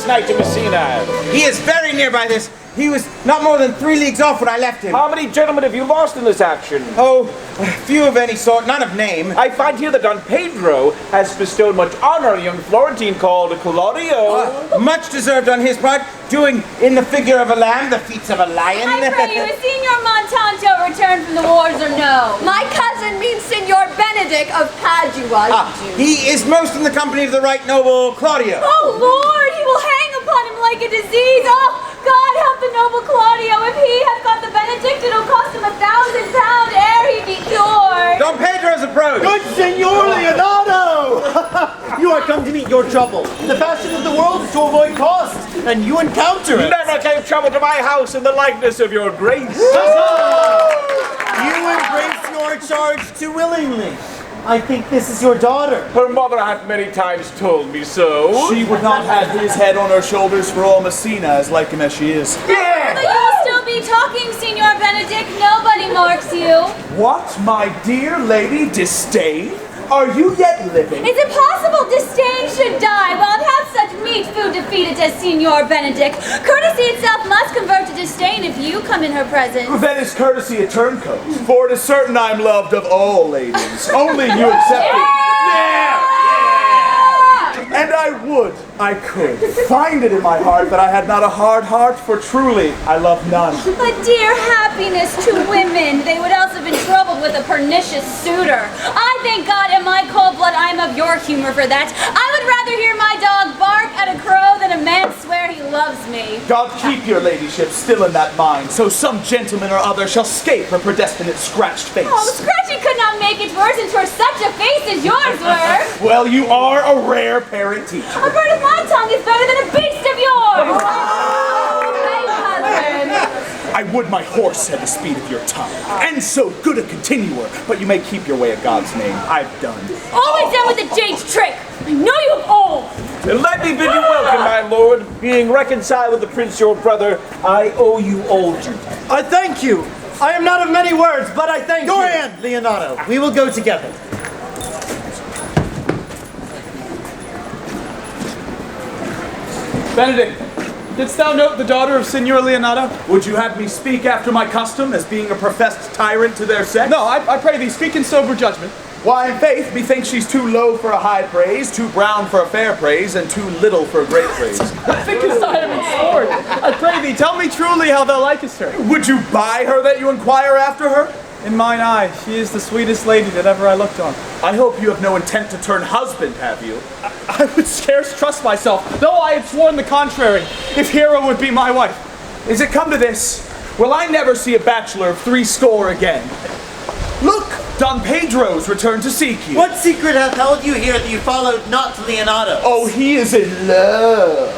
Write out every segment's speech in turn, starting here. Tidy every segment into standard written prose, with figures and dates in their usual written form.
this night to Messina? He is very nearby this. He was not more than 3 leagues off when I left him. How many gentlemen have you lost in this action? Oh, few of any sort, none of name. I find here that Don Pedro has bestowed much honor on a young Florentine called Claudio. Much deserved on his part, doing in the figure of a lamb the feats of a lion. I pray you, is Signor Montanto returned from the wars or no? My cousin means Signor Benedict of Padua. He is most in the company of the right noble Claudio. Oh Lord, he will hang upon him like a disease. Oh, God help the noble Claudio. If he hath got the Benedict, it'll cost him £1,000 ere he be cured. Don Pedro's approach. Good Signor Leonardo! You are come to meet your trouble. The fashion of the world is to avoid cost, and you encounter it. Never gave trouble to my house in the likeness of your grace. You embrace your charge too willingly. I think this is your daughter. Her mother hath many times told me so. She would not have his head on her shoulders for all Messina, as like him as she is. But you will still be talking, Signor Benedict. Nobody marks you. What, my dear lady Disdain? Are you yet living? Is it possible Disdain should die while it hath such meat food to feed it as Signor Benedict? Courtesy itself must convert to disdain if you come in her presence. Then is courtesy a turncoat, for it is certain I am loved of all ladies. Only you accept me. And I could find it in my heart that I had not a hard heart, for truly I love none. But dear happiness to women, they would else have been troubled with a pernicious suitor. I thank God in my cold blood I am of your humor for that. I would rather hear my dog bark at a crow than a man swear he loves me. God keep your ladyship still in that mind, so some gentleman or other shall scape her predestinate scratched face. Oh, Scratchy could not make it worse, and 'twere such a face as yours were. Well, you are a rare parent teacher. A bird of my tongue is better than a beast of yours. My husband. I would my horse had the speed of your tongue, and so good a continuer, but you may keep your way of God's name. I've done. Always done with the jade's trick. I know you of old. And let me bid you welcome, my lord. Being reconciled with the prince your brother, I owe you all duty. I thank you. I am not of many words, but I thank you. Your hand, Leonardo. We will go together. Benedict, didst thou note the daughter of Signor Leonardo? Would you have me speak after my custom, as being a professed tyrant to their sex? No, I pray thee, speak in sober judgment. Why, in faith, methinks she's too low for a high praise, too brown for a fair praise, and too little for a great praise. Thickest iron and sword. I pray thee, tell me truly how thou likest her. Would you buy her that you inquire after her? In mine eye, she is the sweetest lady that ever I looked on. I hope you have no intent to turn husband, have you? I would scarce trust myself, though I had sworn the contrary, if Hero would be my wife. Is it come to this? Will I never see a bachelor of threescore again? Look, Don Pedro's returned to seek you. What secret hath held you here that you followed not Leonardo? Oh, he is in love.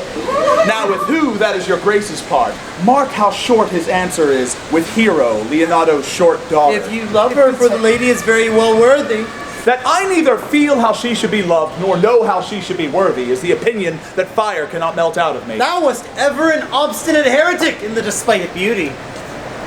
Now with who, that is your grace's part. Mark how short his answer is with Hero, Leonardo's short daughter. If you love her, for the lady is very well worthy. That I neither feel how she should be loved, nor know how she should be worthy, is the opinion that fire cannot melt out of me. Thou wast ever an obstinate heretic in the despite of beauty.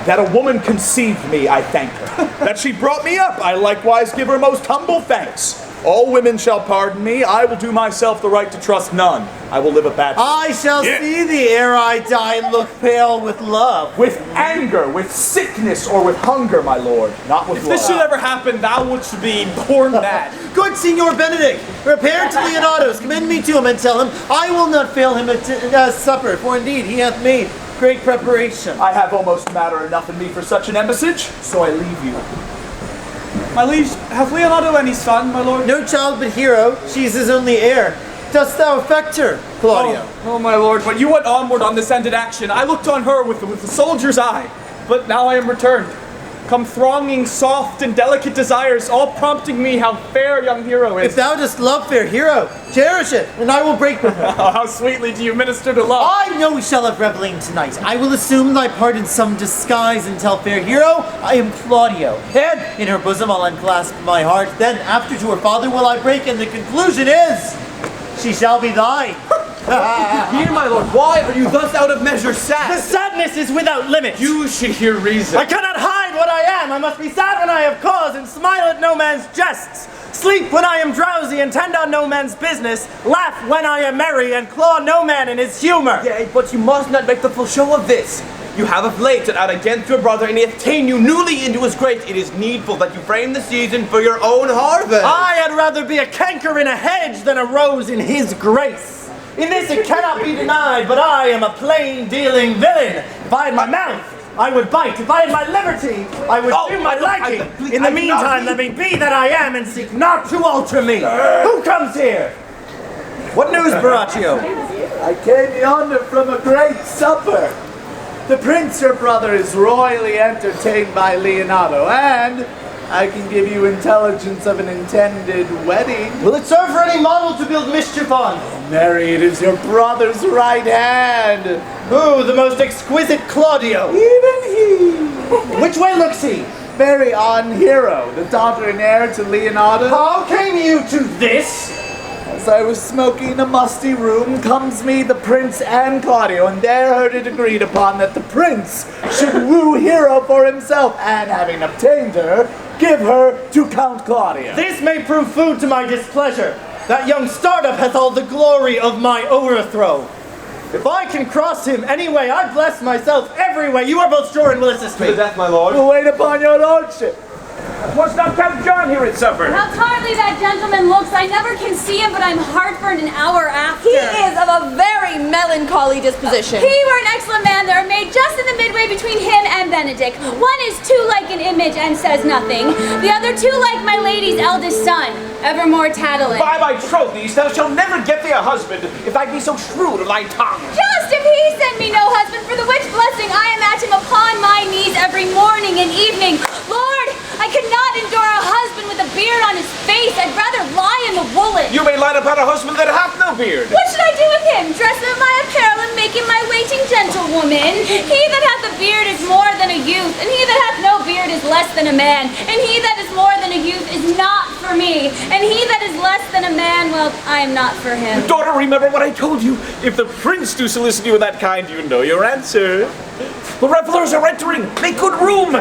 That a woman conceived me, I thank her. That she brought me up, I likewise give her most humble thanks. All women shall pardon me. I will do myself the right to trust none. I will live a bachelor. I shall see thee ere I die and look pale with love. With anger, with sickness, or with hunger, my lord. Not with If love. this should ever happen, thou wouldst be born mad. Good Signor Benedict, repair to Leonardo's, commend me to him, and tell him I will not fail him at supper, for indeed he hath made great preparation. I have almost matter enough in me for such an embassage, so I leave you. My liege, hath Leonardo any son, my lord? No child but Hero, she is his only heir. Dost thou affect her, Claudio? Oh, my lord, but you went onward on this ended action. I looked on her with the soldier's eye, but now I am returned. Come thronging soft and delicate desires, all prompting me how fair young Hero is. If thou dost love fair Hero, cherish it, and I will break with her. Oh, how sweetly do you minister to love. I know we shall have reveling tonight. I will assume thy part in some disguise and tell fair Hero I am Claudio. And in her bosom I'll unclasp my heart. Then after to her father will I break, and the conclusion is, she shall be thine. Here, my lord, why are you thus out of measure sad? The sadness is without limit. You should hear reason. I cannot hide what I am. I must be sad when I have cause and smile at no man's jests. sleep when I am drowsy, and tend on no man's business, laugh when I am merry, and claw no man in his humor. Yea, but you must not make the full show of this. You have of late set out against your brother, and he hath ta'en you newly into his grace. It is needful that you frame the season for your own harvest. I had rather be a canker in a hedge than a rose in his grace. In this it cannot be denied, but I am a plain-dealing villain. If I had my mouth, I would bite. If I had my liberty, I would do my liking. In the meantime, let me be that I am, and seek not to alter me. Who comes here? What news, Baraccio? I came yonder from a great supper. The prince, your brother, is royally entertained by Leonardo, and I can give you intelligence of an intended wedding. Will it serve for any model to build mischief on? Marry, it is your brother's right hand. Who, the most exquisite Claudio? Even he. Which way looks he? Marry on Hero, the daughter and heir to Leonardo. How came you to this? As I was smoking in a musty room, comes me the prince and Claudio, and there heard it agreed upon that the prince should woo Hero for himself, and having obtained her, give her to Count Claudio. This may prove food to my displeasure. That young startup hath all the glory of my overthrow. If I can cross him any way, I bless myself every way. You are both sure and will assist me. To the death, my lord. We'll wait upon your lordship. Was not Count John here at supper? How tardily that gentleman looks. I never can see him, but I'm heartburned an hour after. He is of a very melancholy disposition. He were an excellent man. They are made just in the midway between him and Benedict. One is too like an image and says nothing. The other too like my lady's eldest son, evermore tattling. By my troth, thou shalt never get thee a husband, if I be so shrewd of thy tongue. Just if he send me no husband, for the which blessing I am at him upon my knees every morning and evening. Lord, I cannot endure a husband with a beard on his face. I'd rather lie in the woolen. You may light upon a husband that hath no beard. What should I do with him? Dress him in my apparel and make him my waiting gentlewoman? He that hath a beard is more than a youth, and he that hath no beard is less than a man. And he that is more than a youth is not for me. And he that is less than a man, well, I am not for him. Daughter, remember what I told you. If the prince do solicit you in that kind, you know your answer. The revelers are entering. Make good room.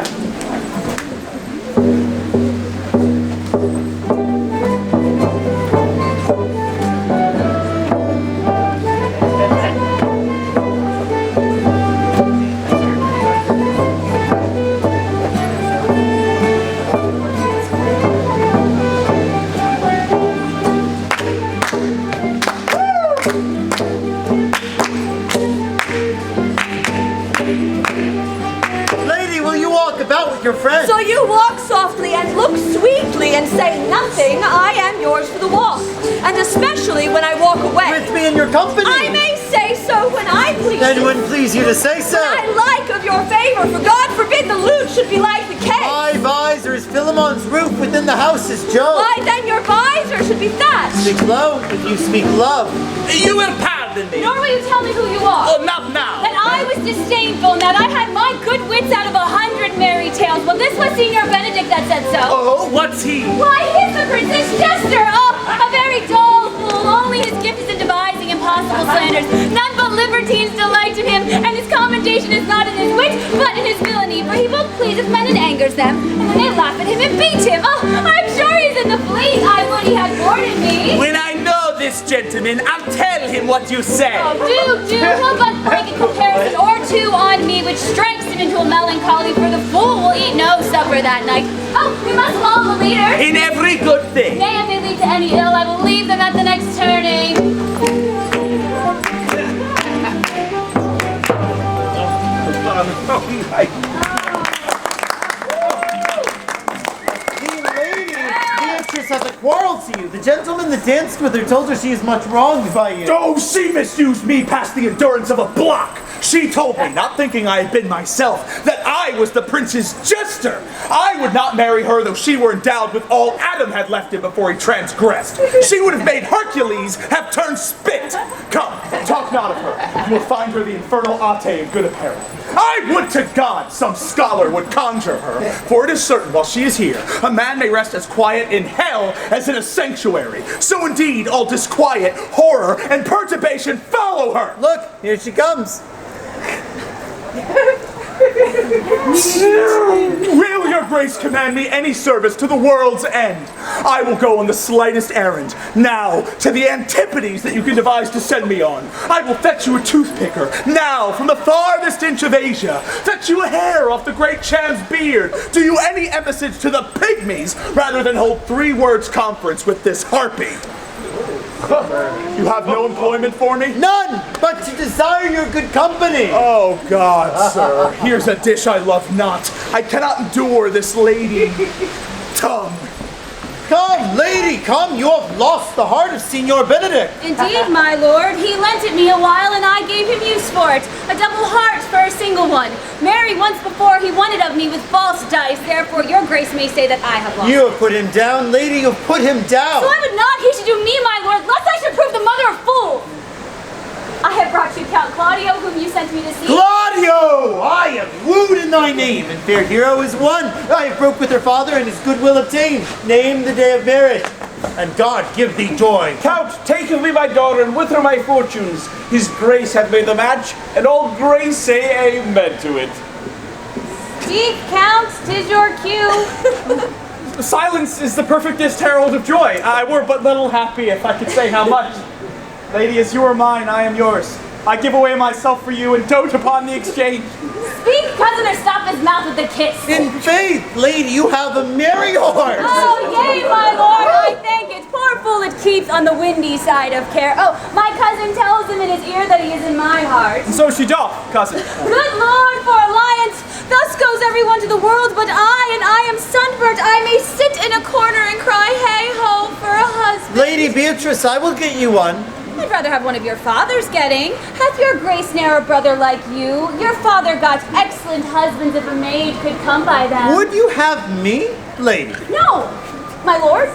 Your friend. So you walk softly and look sweetly and say nothing. I am yours for the walk. And especially when I walk away. With me in your company. I may say so when I please. Then when please you to say so. I like of your favor, for God forbid the lute should be like the case. My visor is Philemon's roof, within the house is Job. Why then your visor should be thatched. Speak low if you speak love. You will pardon me. Nor will you tell me who you are. Oh, not now. That I was disdainful, and that I had my good wits out of 100 merry tales. Well, this was Signor Benedict that said so. Oh, what's he? Why, he's the princess jester. Oh, a very dull fool. Only his gift is in devising impossible slanders. None but libertines delight in him, and his commendation is not in his wit, but in his villainy. For he both pleases men and angers them, and then they laugh at him and beat him. Oh, I'm sure he's in the fleet. I would he had boarded me. When I know this gentleman, I'll tell him what you said. Oh, do, he'll but break a comparison or two on me, which strikes him into a melancholy, for the fool will eat no supper that night. Oh, we must follow the leader. In every good thing. Nay, if they lead to any ill, I will leave them at the next turning. Oh, my. Beatrice has a quarrel to you. The gentleman that danced with her told her she is much wronged by you. Oh, she misused me past the endurance of a block. She told me, not thinking I had been myself, that I was the prince's jester. I would not marry her though she were endowed with all Adam had left him before he transgressed. She would have made Hercules have turned spit. Come, talk not of her. You will find her the infernal Ate in good apparel. I would to God some scholar would conjure her, for it is certain while she is here, a man may rest as quiet in hell as in a sanctuary. So indeed, all disquiet, horror, and perturbation follow her. Look, here she comes. Will your grace command me any service to the world's end? I will go on the slightest errand. Now, to the antipodes that you can devise to send me on. I will fetch you a toothpicker. Now, from the farthest inch of Asia. Fetch you a hair off the great Cham's beard. Do you any embassage to the pygmies, rather than hold 3 words conference with this harpy. You have no employment for me? None, but to desire your good company. Oh, God, sir. Here's a dish I love not. I cannot endure this lady tongue. Come, lady, come. You have lost the heart of Signor Benedict. Indeed, my lord. He lent it me a while, and I gave him use for it. A double heart for a single one. Marry once before he won it of me with false dice. Therefore, your grace may say that I have lost You have put him down, lady. You have put him down. So I would not he should do me, my lord, lest I should prove the mother of fools. I have brought you Count Claudio, whom you sent me to see. Claudio! I have wooed in thy name, and fair hero is won. I have broke with her father, and his goodwill obtained. Name the day of marriage, and God give thee joy. Count, take of me my daughter, and with her my fortunes. His grace hath made the match, and all grace say amen to it. Speak, Count, 'tis your cue. Silence is the perfectest herald of joy. I were but little happy if I could say how much. Lady, as you are mine, I am yours. I give away myself for you and dote upon the exchange. Speak, cousin, or stop his mouth with a kiss. In faith, lady, you have a merry heart. Oh, yea, my lord, I thank it. Poor fool, it keeps on the windy side of care. Oh, my cousin tells him in his ear that he is in my heart. And so she doth, cousin. Good lord, for alliance, thus goes everyone to the world, but I am sunburnt. I may sit in a corner and cry, hey ho, for a husband. Lady Beatrice, I will get you one. I'd rather have one of your father's getting. Hath your grace ne'er a brother like you? Your father got excellent husbands if a maid could come by them. Would you have me, lady? No, my lord,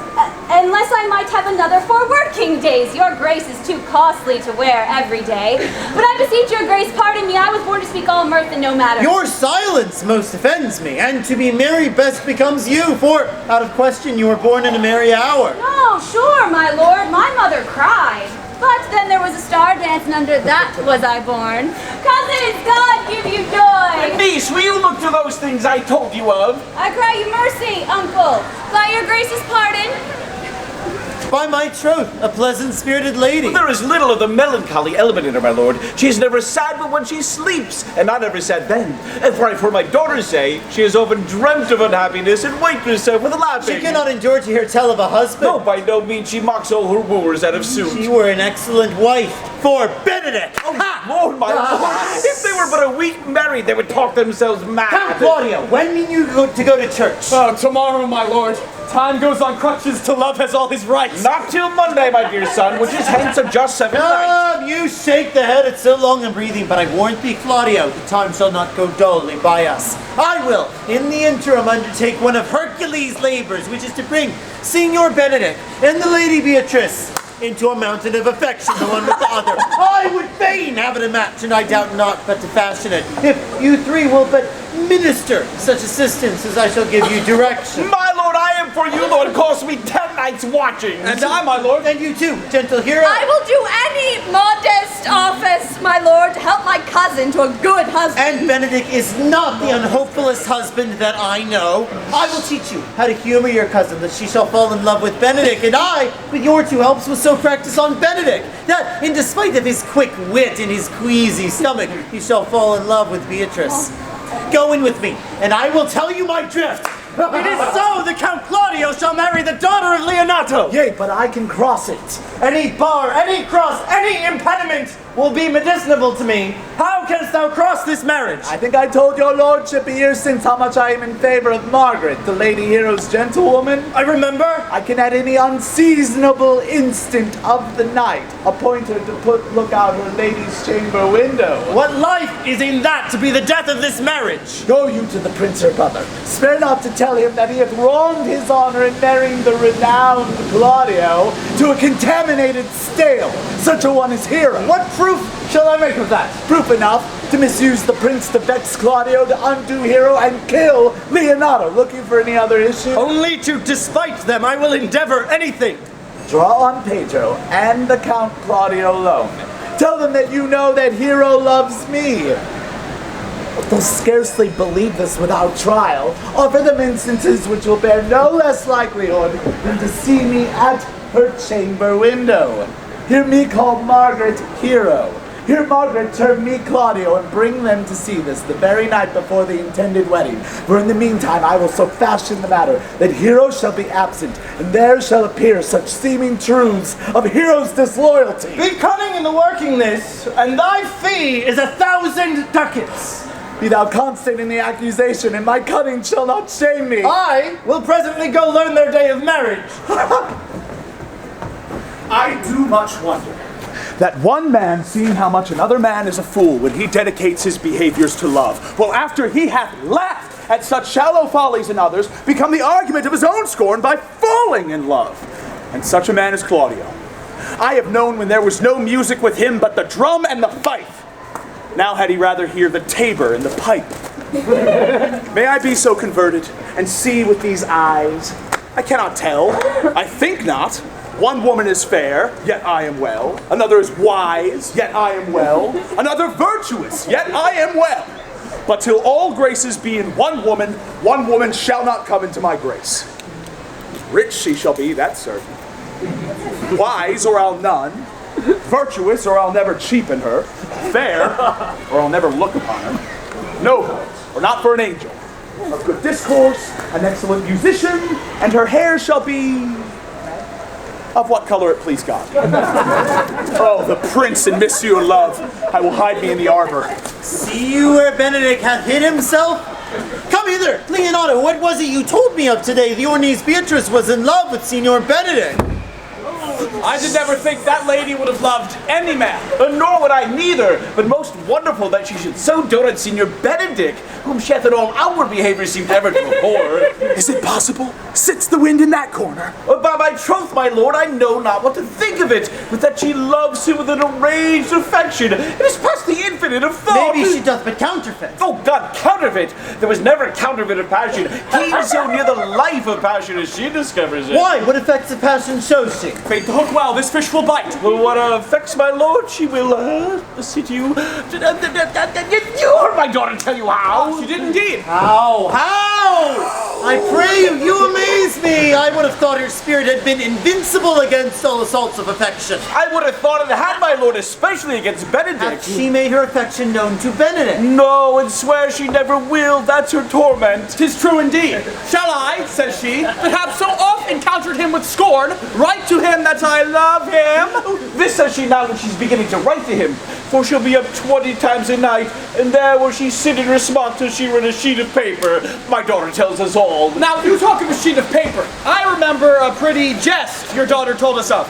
unless I might have another for working days. Your grace is too costly to wear every day. But I beseech your grace, pardon me, I was born to speak all mirth and no matter. Your silence most offends me, and to be merry best becomes you, for out of question you were born in a merry hour. No, sure, my lord, my mother cried. But then there was a star dance, and under that was I born. Cousins, God give you joy. Niece, will you look to those things I told you of? I cry you mercy, uncle. By your grace's pardon. By my troth, a pleasant-spirited lady. There is little of the melancholy element in her, my lord. She is never sad but when she sleeps, and not ever sad then. And for I've heard my daughters say, she has often dreamt of unhappiness and waked herself with laughing. She cannot endure to hear tell of a husband. No, by no means. She mocks all her wooers out of suit. She were an excellent wife for Benedict. Oh, Lord, my lord. If they were but a week married, they would talk themselves mad. Count Claudio, when mean you to go to church? Oh, tomorrow, my lord. Time goes on crutches till love has all his rights. Not till Monday, my dear son, which is hence of just 7 nights. You shake the head at so long in breathing, but I warrant thee, Claudio, the time shall not go dully by us. I will, in the interim, undertake one of Hercules' labors, which is to bring Signor Benedict and the Lady Beatrice into a mountain of affection, the one with the other. I would fain have it a match, and I doubt not but to fashion it, if you 3 will but minister such assistance as I shall give you direction. My lord, I am for you, Lord. It cost me 10 nights watching. And I, my lord. And you too, gentle hero. I will do any modest office, my lord, to help my cousin to a good husband. And Benedict is not the unhopefullest husband that I know. I will teach you how to humor your cousin, that she shall fall in love with Benedict, and I, with your 2 helps, will so practice on Benedict, that in despite of his quick wit and his queasy stomach, he shall fall in love with Beatrice. Go in with me, and I will tell you my drift. It is so the Count Claudio shall marry the daughter of Leonato. Yea, but I can cross it. Any bar, any cross, any impediment will be medicinable to me. How canst thou cross this marriage? I think I told your lordship a year since how much I am in favor of Margaret, the Lady Hero's gentlewoman. I remember. I can at any unseasonable instant of the night appoint her to look out her lady's chamber window. What life is in that to be the death of this marriage? Go you to the prince her brother. Spare not to tell him that he hath wronged his honor in marrying the renowned Claudio to a contaminated stale. Such a one is Hero. What proof shall I make of that? Proof enough to misuse the prince to vex Claudio, to undo Hero, and kill Leonato. Looking for any other issue? Only to despite them I will endeavor anything. Draw on Pedro and the Count Claudio alone. Tell them that you know that Hero loves me. They'll scarcely believe this without trial. Offer them instances which will bear no less likelihood than to see me at her chamber window. Hear me call Margaret Hero. Hear Margaret term me Claudio, and bring them to see this the very night before the intended wedding. For in the meantime I will so fashion the matter that Hero shall be absent, and there shall appear such seeming truths of Hero's disloyalty. Be cunning in the working this, and thy fee is 1,000 ducats. Be thou constant in the accusation, and my cunning shall not shame me. I will presently go learn their day of marriage. I do much wonder that one man, seeing how much another man is a fool when he dedicates his behaviors to love, will after he hath laughed at such shallow follies in others, become the argument of his own scorn by falling in love. And such a man is Claudio. I have known when there was no music with him but the drum and the fife. Now had he rather hear the tabor and the pipe. May I be so converted and see with these eyes? I cannot tell. I think not. One woman is fair, yet I am well. Another is wise, yet I am well. Another virtuous, yet I am well. But till all graces be in one woman shall not come into my grace. Rich she shall be, that's certain. Wise, or I'll none. Virtuous, or I'll never cheapen her. Fair, or I'll never look upon her. Noble, or not for an angel. Of good discourse, an excellent musician, and her hair shall be... of what color it please God. Oh, the prince and Monsieur Love. I will hide me in the arbor. See you where Benedict hath hid himself? Come hither, Leonardo, what was it you told me of today? The Ornese Beatrice was in love with Signor Benedict. I did never think that lady would have loved any man. Nor would I neither, but most wonderful that she should so dote on Signor Benedict, whom she hath in all outward behavior seemed ever to abhor. Is it possible? Sits the wind in that corner? By my troth, my lord, I know not what to think of it, but that she loves him with an enraged affection. It is past the infinite of thought. Maybe she doth but counterfeit. Oh God, counterfeit! There was never counterfeit of passion. He so near the life of passion as she discovers it. Why? What effects of passion shows she? Bait the hook well, this fish will bite. Well, what affects my lord, she will see to you. You heard my daughter tell you how. She did indeed. How? I pray you, you amaze me. I would have thought her spirit had been invincible against all assaults of affection. I would have thought it had, my lord, especially against Benedict. Hath she made her affection known to Benedict? No, and swears she never will. That's her torment. 'Tis true indeed. Shall I, says she, that have so oft encountered him with scorn, write to him that I love him? This says she now when she's beginning to write to him. For she'll be up 20 times a night, and there will she sit in her smock till she read a sheet of paper. My daughter tells us all. Now, you talk of a sheet of paper. I remember a pretty jest your daughter told us of.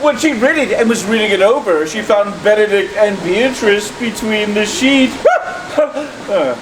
When she read it and was reading it over, she found Benedict and Beatrice between the sheet.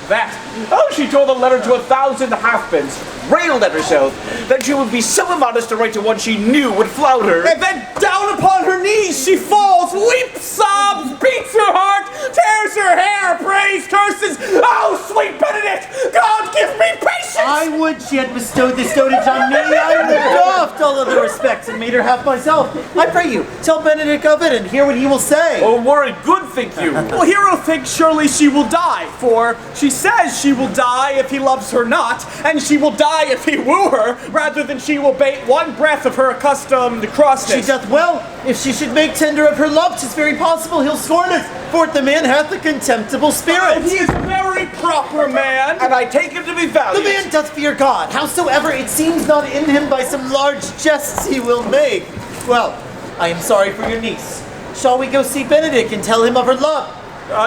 That. Oh, she told the letter to 1,000 halfpence, railed at herself, that she would be so immodest to write to one she knew would flout her. And then down upon her knees she falls, weeps, sobs, beats her heart, tears her hair, prays, curses. Oh, sweet Benedict, God give me patience! I would she had bestowed this dotage on me. I would have doffed all other respects and made her half myself. I pray you, tell Benedict of it and hear what he will say. Oh, were it good, think you? Well, Hero thinks surely she will die, for she says she will die if he loves her not, and she will die if he woo her, rather than she will bate one breath of her accustomed crossness. She doth well. If she should make tender of her love, 'tis very possible he'll scorn it, for the man hath a contemptible spirit. He is a very proper man. And I take him to be The valiant. man doth fear God. Howsoever it seems not in him by some large jests he will make. Well, I am sorry for your niece. Shall we go see Benedict and tell him of her love?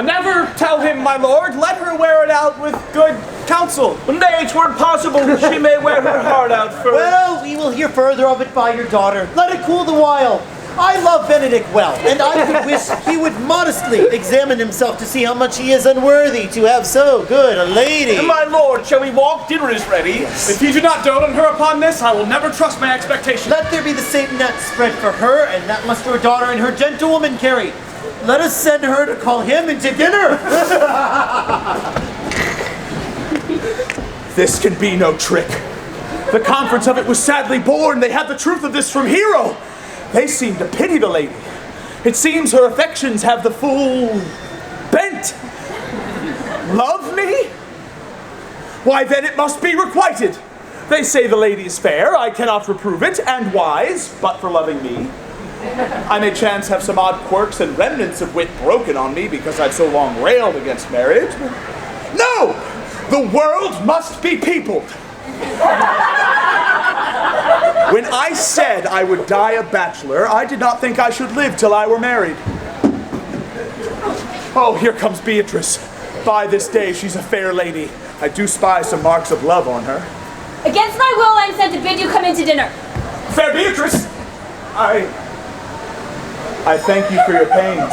Never tell him, my lord. Let her wear it out with good counsel. Nay, 'twere possible she may wear her heart out first. Well, we will hear further of it by your daughter. Let it cool the while. I love Benedict well, and I could wish he would modestly examine himself to see how much he is unworthy to have so good a lady. My lord, shall we walk? Dinner is ready. If you do not dote on her upon this, I will never trust my expectations. Let there be the same net spread for her, and that must your daughter and her gentlewoman carry. Let us send her to call him into dinner. This can be no trick. The conference of it was sadly born. They had the truth of this from Hero. They seem to pity the lady. It seems her affections have the full bent. Love me? Why then it must be requited. They say the lady is fair, I cannot reprove it, and wise, but for loving me. I may chance have some odd quirks and remnants of wit broken on me because I've so long railed against marriage. No! The world must be peopled. When I said I would die a bachelor, I did not think I should live till I were married. Oh, here comes Beatrice. By this day, she's a fair lady. I do spy some marks of love on her. Against my will, I'm sent to bid you come in to dinner. Fair Beatrice! I thank you for your pains.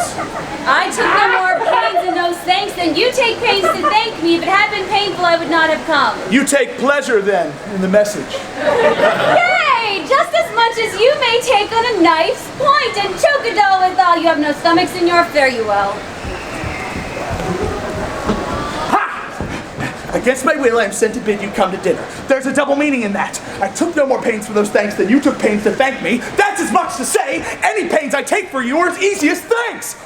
I took no more pains in those thanks than you take pains to thank me. If it had been painful, I would not have come. You take pleasure, then, in the message. Yay! Just as much as you may take on a knife's point and choke a doll withal. You have no stomachs in your fare you well. Against my will, I am sent to bid you come to dinner. There's a double meaning in that. I took no more pains for those thanks than you took pains to thank me. That's as much to say, any pains I take for you are as easy as thanks.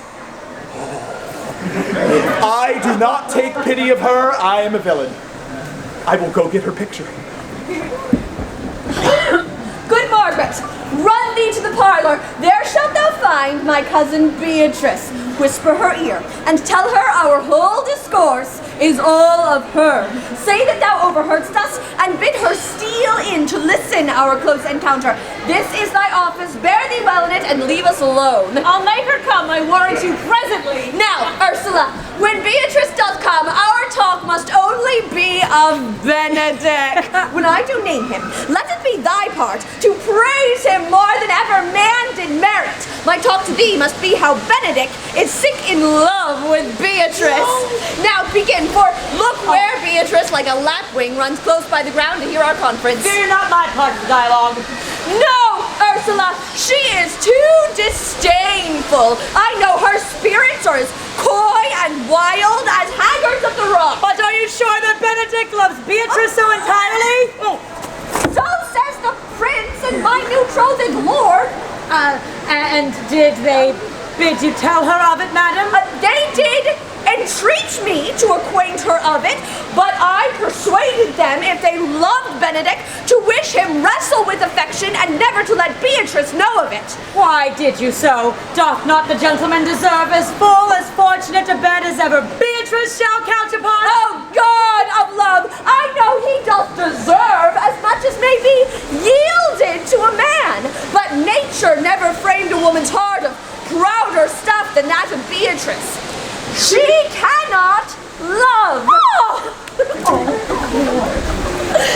If I do not take pity of her, I am a villain. I will go get her picture. Good Margaret, run thee to the parlor. There shalt thou find my cousin Beatrice. Whisper her ear, and tell her our whole discourse is all of her. Say that thou overheardst us, and bid her steal in to listen our close encounter. This is thy office, bear thee well in it, and leave us alone. I'll make her come, I warrant you, presently. Now, Ursula, when Beatrice does come, our talk must only be of Benedick. When I do name him, let it be thy part to praise him more than ever man did merit. My talk to thee must be how Benedick is sick in love with Beatrice. Now begin, for look where Beatrice, like a lapwing, runs close by the ground to hear our conference. Fear not my part of the dialogue. No, Ursula, she is too disdainful. I know her spirits are as coy and wild as haggards of the rock. But are you sure that Benedick loves Beatrice so entirely? So says the prince and my betrothed lord. And did they bid you tell her of it, madam? They did entreat me to acquaint her of it, but I persuaded them, if they loved Benedick, to wish him wrestle with affection and never to let Beatrice know of it. Why did you so? Doth not the gentleman deserve as full, as fortunate a bed as ever Beatrice shall count upon? Oh, God of love, I know he doth deserve as much as may be yielded to a man, but nature never framed a woman's heart of prouder stuff than that of Beatrice. She cannot love.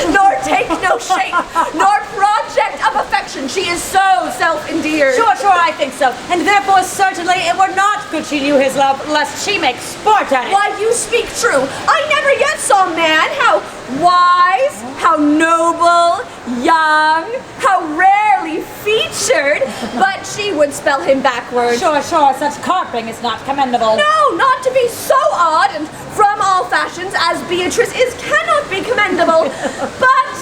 Nor take no shape, nor project of affection. She is so self-endeared. Sure, I think so. And therefore, certainly, it were not good she knew his love, lest she make sport at it. Why, you speak true. I never yet saw a man how wise, how noble, young, how rarely featured, but she would spell him backwards. Sure, such carping is not commendable. No, not to be so odd and from all fashions as Beatrice is cannot be commendable. But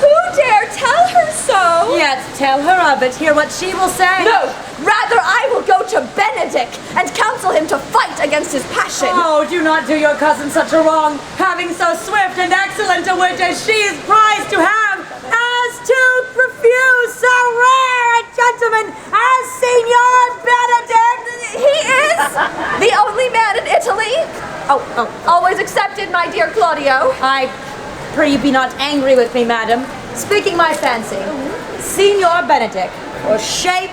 who dare tell her so? Yet tell her of it, hear what she will say. No, rather I will go to Benedick and counsel him to fight against his passion. Oh, do not do your cousin such a wrong, having so swift and excellent a wit as she is prized to have, as to refuse so rare a gentleman as Signor Benedick. He is the only man in Italy. Always accepted, my dear Claudio. I pray you be not angry with me, madam. Speaking my fancy, Signor Benedick, for shape,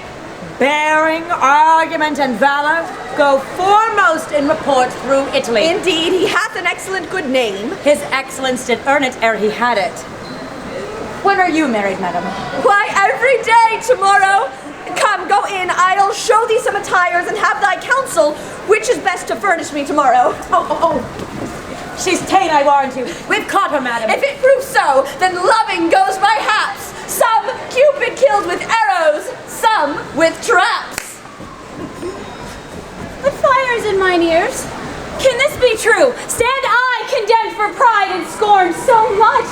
bearing, argument, and valor, go foremost in report through Italy. Indeed, he hath an excellent good name. His excellence did earn it ere he had it. When are you married, madam? Why, every day tomorrow. Come, go in. I'll show thee some attires and have thy counsel which is best to furnish me tomorrow. She's ta'en, I warrant you. We've caught her, madam. If it proves so, then loving goes by haps. Some Cupid kills with arrows, some with traps. The fire's in mine ears. Can this be true? Stand I condemned for pride and scorn so much?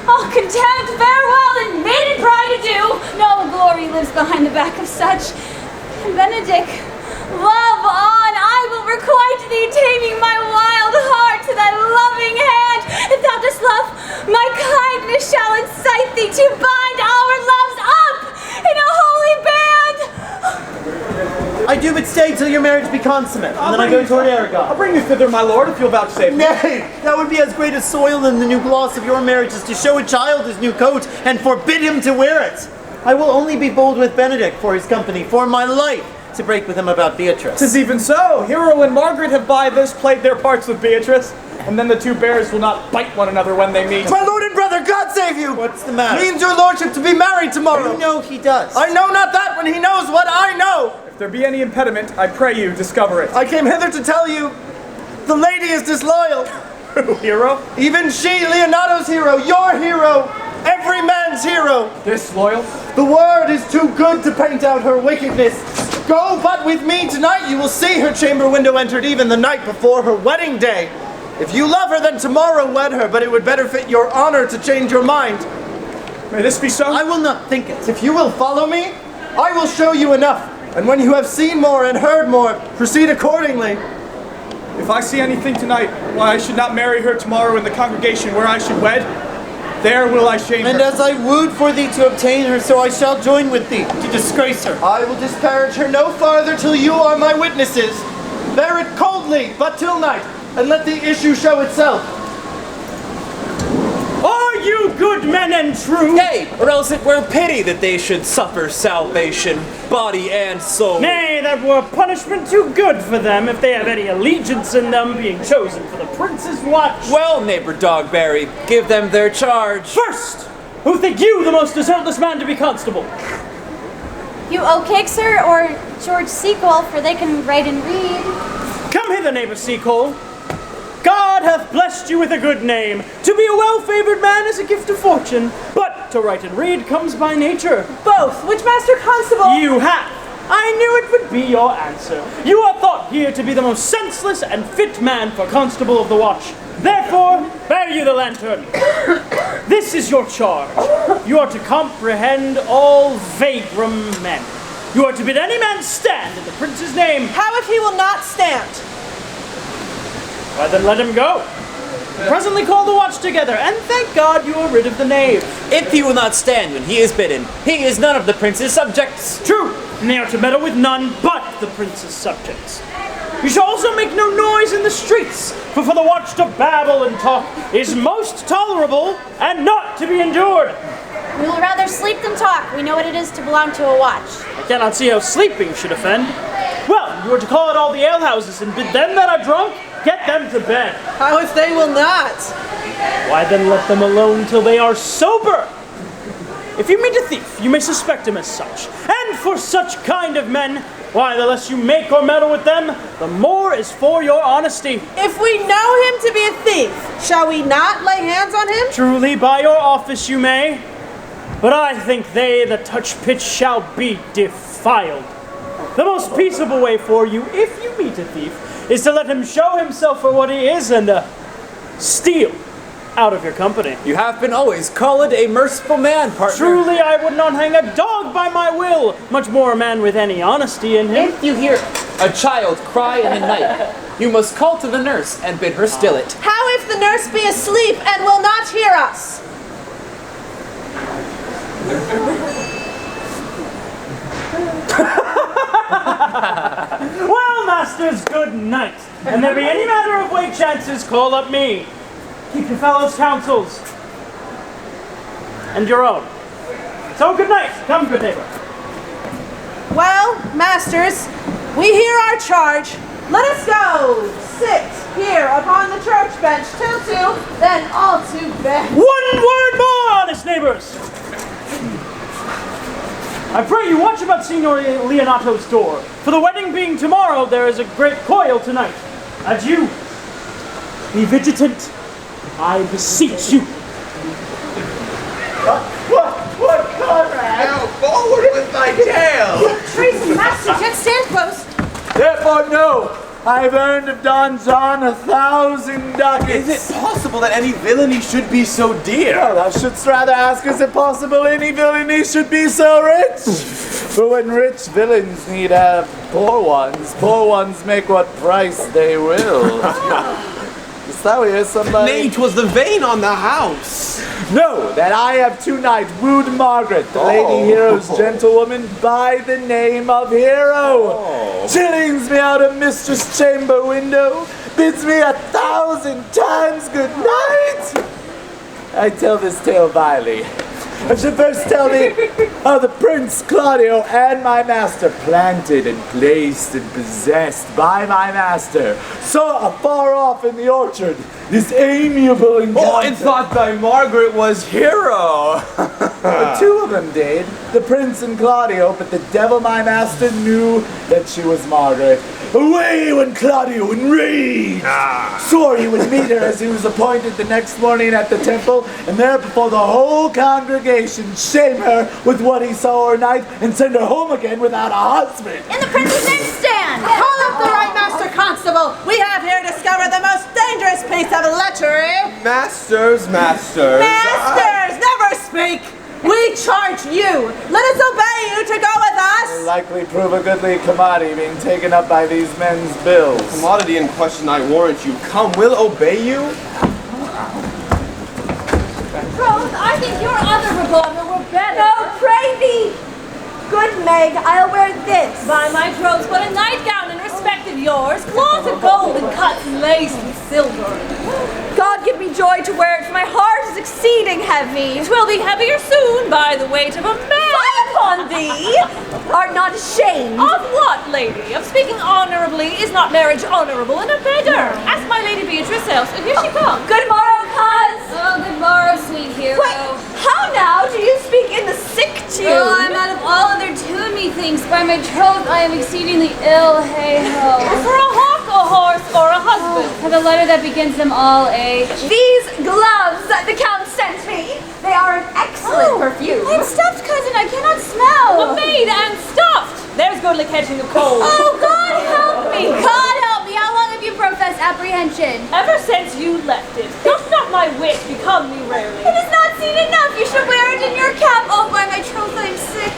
All contempt, farewell, and maiden pride adieu. No glory lives behind the back of such. Benedick, love on, I will requite thee, taming my wild heart to thy loving hand. If thou dost love, marriage be consummate, and then I go toward I'll Aragon. bring you thither, my lord, if you'll vouchsafe. Nay, that would be as great a soil in the new gloss of your marriage as to show a child his new coat and forbid him to wear it. I will only be bold with Benedict for his company, for my life, to break with him about Beatrice. 'Tis even so. Hero and Margaret have by this played their parts with Beatrice, and then the two bears will not bite one another when they meet. My lord and brother, God save you! What's the matter? Means your lordship to be married tomorrow. You know he does. I know not that when he knows what I know. If there be any impediment, I pray you discover it. I came hither to tell you, the lady is disloyal. Hero? Even she, Leonato's hero, your hero, every man's hero. Disloyal? The word is too good to paint out her wickedness. Go but with me tonight, you will see her chamber window entered even the night before her wedding day. If you love her, then tomorrow wed her, but it would better fit your honor to change your mind. May this be so? I will not think it. If you will follow me, I will show you enough. And when you have seen more and heard more, proceed accordingly. If I see anything tonight, why I should not marry her tomorrow in the congregation where I should wed, there will I shame And her. as I wooed for thee to obtain her, so I shall join with thee to disgrace her. I will disparage her no farther till you are my witnesses. Bear it coldly, but till night, and let the issue show itself. Are you good men and true? Nay, or else it were pity that they should suffer salvation, body and soul. Nay, that were punishment too good for them if they have any allegiance in them being chosen for the prince's watch. Well, neighbor Dogberry, give them their charge. First, who think you the most desertless man to be constable? You O'Cake, sir, or George Sequel, for they can write and read. Come hither, neighbor Seacole. God hath blessed you with a good name. To be a well-favored man is a gift of fortune, but to write and read comes by nature. Both. Which Master Constable? You have. I knew it would be your answer. You are thought here to be the most senseless and fit man for constable of the watch. Therefore, bear you the lantern. This is your charge. You are to comprehend all vagrom men. You are to bid any man stand in the prince's name. How if he will not stand? Why then let him go. Presently call the watch together, and thank God you are rid of the knave. If he will not stand when he is bidden, he is none of the prince's subjects. True, and they are to meddle with none but the prince's subjects. You shall also make no noise in the streets, for the watch to babble and talk is most tolerable and not to be endured. We will rather sleep than talk. We know what it is to belong to a watch. I cannot see how sleeping should offend. Well, you are to call at all the alehouses and bid them that are drunk, get them to bed. How if they will not? Why then let them alone till they are sober. If you meet a thief, you may suspect him as such. And for such kind of men, why, the less you make or meddle with them, the more is for your honesty. If we know him to be a thief, shall we not lay hands on him? Truly, by your office you may, but I think they that touch pitch shall be defiled. The most peaceable way for you, if you meet a thief, is to let him show himself for what he is and steal out of your company. You have been always called a merciful man, partner. Truly, I would not hang a dog by my will, much more a man with any honesty in him. If you hear a child cry in the night, you must call to the nurse and bid her still it. How if the nurse be asleep and will not hear us? Well, masters, good night. And there be any matter of way chances, call up me. Keep your fellows' counsels. And your own. So good night. Come, good neighbor. Well, masters, we hear our charge. Let us go. Sit here upon the church bench till 2, then all to bed. One word more, honest neighbors. I pray you watch about Signor Leonato's door. For the wedding being tomorrow, there is a great coil tonight. Adieu. Be vigilant, I beseech you. What, Conrad? Now forward with my tail! Treason, master, just stand close. Therefore, no. I've earned of Don John 1,000 ducats. Is it possible that any villainy should be so dear? Well, thou shouldst rather ask, is it possible any villainy should be so rich? For when rich villains need have poor ones make what price they will. You thou hear somebody? Nay, 'twas the vein on the house. No, that I have tonight wooed Margaret, the Lady Hero's gentlewoman, by the name of Hero. She leans me out of Mistress' chamber window, bids me 1,000 times good night. I tell this tale vilely. I should first tell thee how the Prince Claudio and my master, planted and placed and possessed by my master, saw afar off in the orchard this amiable encounter. Oh, and thought thy Margaret was Hero. The two of them did, the Prince and Claudio, but the devil my master knew that she was Margaret. Away went Claudio enraged, swore he would meet her as he was appointed the next morning at the temple, and there before the whole congregation shame her with what he saw overnight and send her home again without a husband. In the prince's inkstand! Call up the right master constable. We have here discovered the most dangerous piece of lechery. Masters. Masters, never speak. We charge you. Let us obey you to go with us. Will likely prove a goodly commodity being taken up by these men's bills. Commodity in question, I warrant you. Come, we'll obey you. Rose, I think your other revolver were better. No, pray thee. Good Meg, I'll wear this. By my troth, but a nightgown in respect of yours, cloth of gold and cuts laced with silver. God give me joy to wear it, for my heart is exceeding heavy. It will be heavier soon by the weight of a man. Fie upon thee! Art not ashamed? Of what, lady? Of speaking honorably, is not marriage honorable in a beggar? Ask my Lady Beatrice else, and here she comes. Good morrow, cuz. Oh, good morrow, sweet hero. Wait, how now? Do you speak in the sick tune? Oh, I'm out of all other tune, methinks. By my troth, I am exceedingly ill, hey-ho. For a hawk, a horse, or a husband. For the letter that begins them all, H. These gloves that the Count sent me, they are an excellent perfume. I'm stuffed, cousin. I cannot smell. A maid and stuffed. There's goodly catching of cold. Oh, God help me. God help me. How long have you professed apprehension? Ever since you left it. Doth not my wit become me rarely? It is not seen enough. You should wear it in your cap. Oh, by my troth, I'm sick.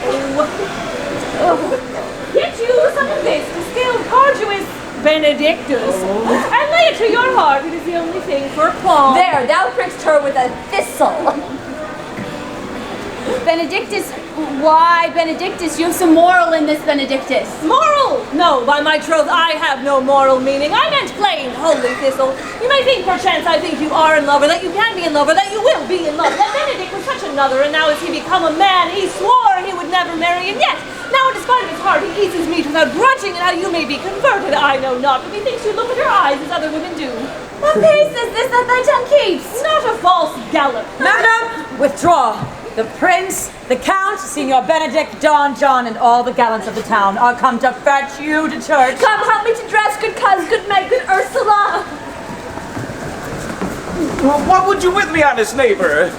Get you some of this, distilled carduous Benedictus, and lay it to your heart. It is the only thing for calm. There, thou pricked her with a thistle. Benedictus, why Benedictus? You have some moral in this Benedictus. Moral? No, by my troth, I have no moral meaning. I meant plain, holy thistle. You may think perchance I think you are in love, or that you can be in love, or that you will be in love. That Benedict was such another, and now as he become a man, he swore he would never marry, and yet, now in despite of his heart, he eats his meat without grudging, and how you may be converted, I know not, but methinks you look at her eyes as other women do. What pace is this that thy tongue keeps? Not a false gallop. Madam, withdraw. The prince, the count, Signor Benedict, Don John, and all the gallants of the town are come to fetch you to church. Come, help me to dress, good cuz, good Meg, good Ursula. Well, what would you with me, honest neighbor?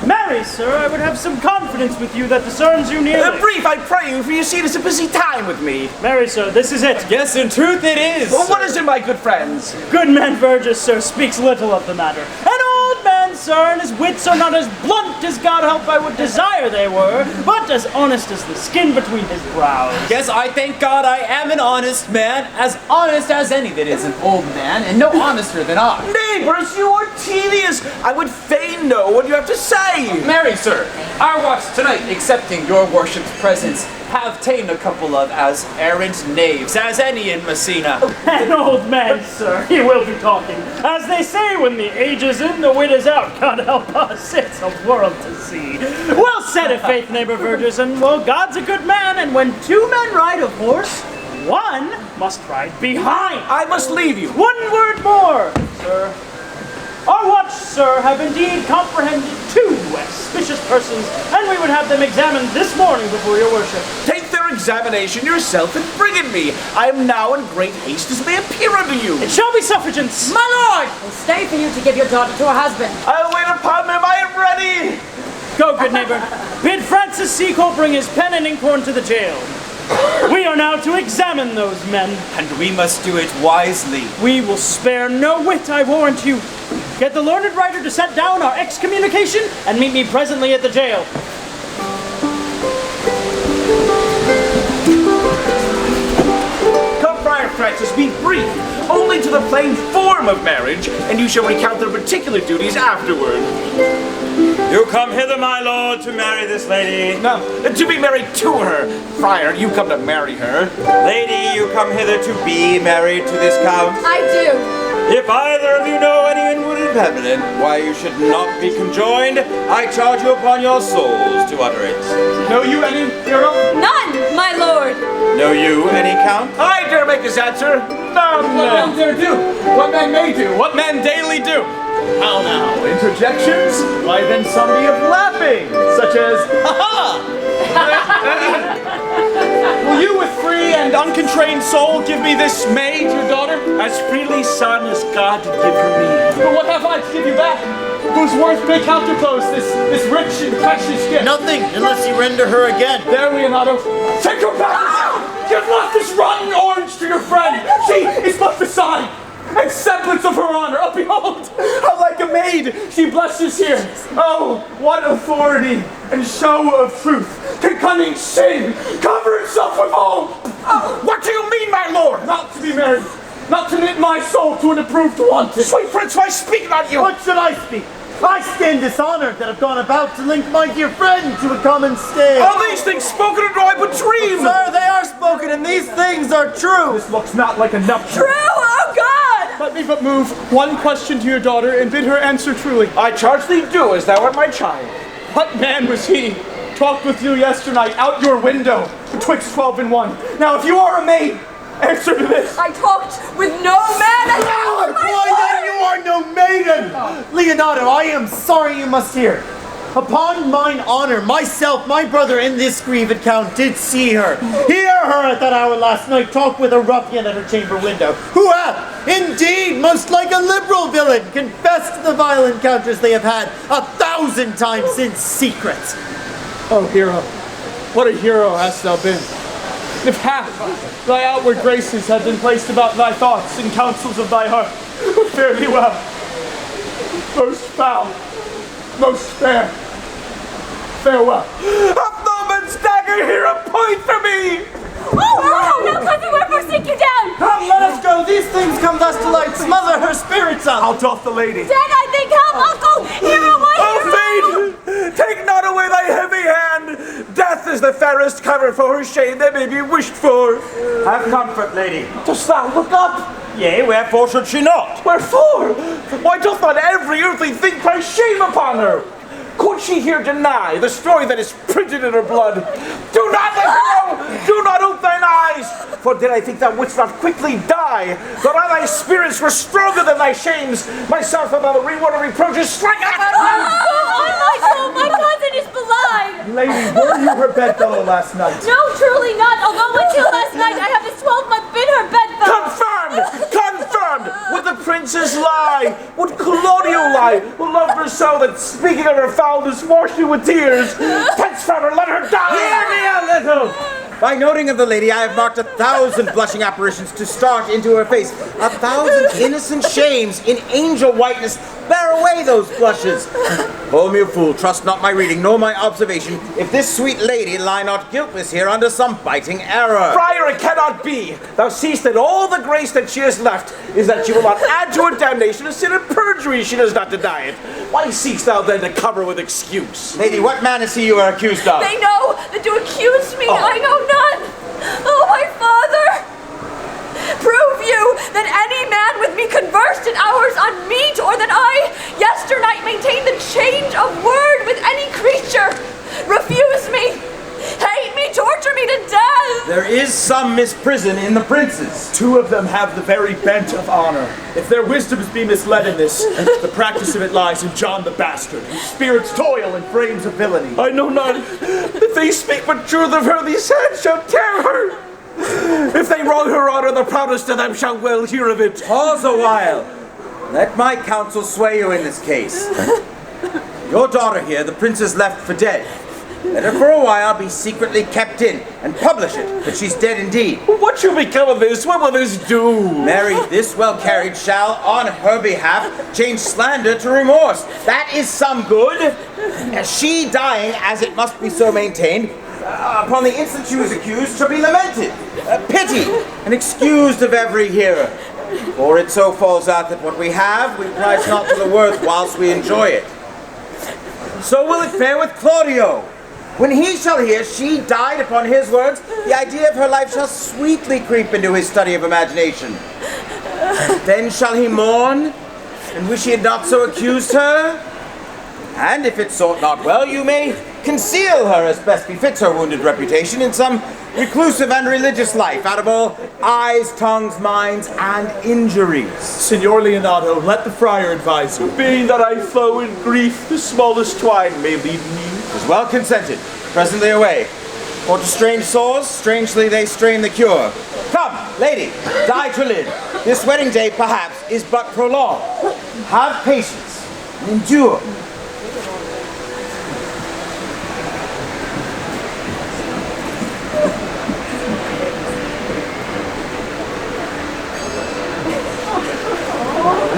Marry, sir, I would have some confidence with you that discerns you nearly. Brief, I pray you, for you see it is a busy time with me. Marry, sir, this is it. Yes, in truth it is. Well, what is it, my good friends? Good man Verges, sir, speaks little of the matter. An old man, sir, and his wits are not as blunt as God help I would desire they were, but as honest as the skin between his brows. Yes, I thank God I am an honest man, as honest as any that is an old man, and no honester than I. Neighbors, you are tedious. I would fain know what you have to say. Marry, sir, our watch tonight, accepting your worship's presence, have ta'en a couple of as errant knaves as any in Messina. An old man, sir, he will be talking. As they say, when the age is in, the wit is out. God help us, it's a world to see. Well said, if faith, neighbor Verges, and well, God's a good man, and when two men ride a horse, one must ride behind. I must leave you. One word more, sir. Our watch, sir, have indeed comprehended two suspicious persons, and we would have them examined this morning before your worship. Take their examination yourself and bring it me. I am now in great haste as may appear unto you. It shall be suffragance. My lord, we'll stay for you to give your daughter to her husband. I'll wait upon them. I am ready. Go, good neighbor. Bid Francis Seacole bring his pen and inkhorn to the jail. We are now to examine those men. And we must do it wisely. We will spare no wit, I warrant you. Get the learned writer to set down our excommunication and meet me presently at the jail. Come, Friar Francis, be brief. only to the plain form of marriage, and you shall recount their particular duties afterward. You come hither, my lord, to marry this lady. No, to be married to her. Friar, you come to marry her. Lady, you come hither to be married to this count. I do. If either of you know any inward impediment why you should not be conjoined, I charge you upon your souls to utter it. Know you any, hero? None, my lord. Know you any, count? I dare make this answer. None. What men dare do? What men may do? What men daily do? How now, interjections? Why then some be of laughing, such as, ha-ha! Will you with free and unconstrained soul give me this maid, your daughter? As freely, son, as God did give her me. But what have I to give you back? Whose worth may counterpose this rich and precious gift? Nothing, unless you render her again. There, Leonardo. Take her back! Give not this rotten orange to your friend! She is but the sign and semblance of her honor. Oh, behold, how like a maid she blushes here. Oh, what authority and show of truth can cunning sin cover itself with all? What do you mean, my lord? Not to be married, not to knit my soul to an approved wanton. Sweet prince, why speak not you? What should I speak? I stand dishonored that have gone about to link my dear friend to a common stay. Are these things spoken, or do I but dream? Sir, they are spoken, and these things are true. This looks not like a nuptial. True, oh God! Let me but move one question to your daughter and bid her answer truly. I charge thee do as thou art my child. What man was he? Talked with you yesternight out your window betwixt 12 and 1. Now, if you are a maid, answer to this. I talked with no man at all. Why then you are no maiden! Leonardo, I am sorry you must hear. Upon mine honor, myself, my brother, and this grieved count did see her. Hear her at that hour last night talk with a ruffian at her chamber window, who hath, indeed, most like a liberal villain, confessed to the vile encounters they have had 1,000 times in secret. Oh, hero, what a hero hast thou been. If half thy outward graces had been placed about thy thoughts and counsels of thy heart, fare thee well. Most foul, most fair, farewell. Hath no man's dagger here a point for me? Oh, no, cousin, wherefore sink you down? Come, let us go. These things come thus to light. Smother her spirits up. How doth the lady? Dead, I think. Help, uncle. Hero, my hero. Oh, fate, take not away thy heavy hand. Death is the fairest cover for her shame that may be wished for. Have comfort, lady. Dost thou look up? Yea, wherefore should she not? Wherefore? Why doth not every earthly thing cry shame upon her? Could she here deny the story that is printed in her blood? Do not let her know! Do not open thine eyes! For did I think thou wouldst not quickly die, that all thy spirits were stronger than thy shames, myself without the reward of reproaches strike out at My soul, my cousin is belied. Lady, were you her bedfellow last night? No, truly not. Although until last night I have this 12-month been her bedfellow. Confirmed! Confirmed! Would the princess lie? Would Claudio lie? Who loved her so that speaking of her foulness washed you with tears? Hence from her, let her die! Hear me a little! By noting of the lady, I have marked 1,000 blushing apparitions to start into her face. 1,000 innocent shames in angel whiteness. Bear away those blushes. Hold me a fool, trust not my reading, nor my observation, if this sweet lady lie not guiltless here under some biting error. Friar, it cannot be. Thou seest that all the grace that she has left is that she will not add to her damnation a sin of perjury she does not deny it. Why seekst thou then to cover with excuse? Lady, what man is he you are accused of? They know that you accuse me. I know none. Oh, my father. Prove you that any man with me conversed in hours unmeet, or that I yesternight maintained the change of word with any creature. Refuse me, hate me, torture me to death. There is some misprison in the princes. 2 of them have the very bent of honor. If their wisdoms be misled in this, the practice of it lies in John the Bastard, whose spirits toil in frames of villainy. I know not. If they speak but truth of her, these hands shall tear her. If they wrong her honor, the proudest of them shall well hear of it. Pause a while. Let my counsel sway you in this case. Your daughter here, the princess left for dead. Let her for a while be secretly kept in, and publish it, that she's dead indeed. What shall become of this? What will this do? Mary, this well carried shall, on her behalf, change slander to remorse. That is some good. As she dying, as it must be so maintained, upon the instant she was accused, shall be lamented, pitied, and excused of every hearer. For it so falls out that what we have, we prize not to the worth whilst we enjoy it. So will it fare with Claudio. When he shall hear she died upon his words, the idea of her life shall sweetly creep into his study of imagination. Then shall he mourn, and wish he had not so accused her? And if it sort not well, you may conceal her as best befits her wounded reputation in some reclusive and religious life, out of all eyes, tongues, minds, and injuries. Signor Leonardo, let the friar advise you. Being that I flow in grief, the smallest twine may lead me. Is well consented. Presently away. For to strange sores, strangely they strain the cure. Come, lady, die to live. This wedding day, perhaps, is but prolonged. Have patience. Endure.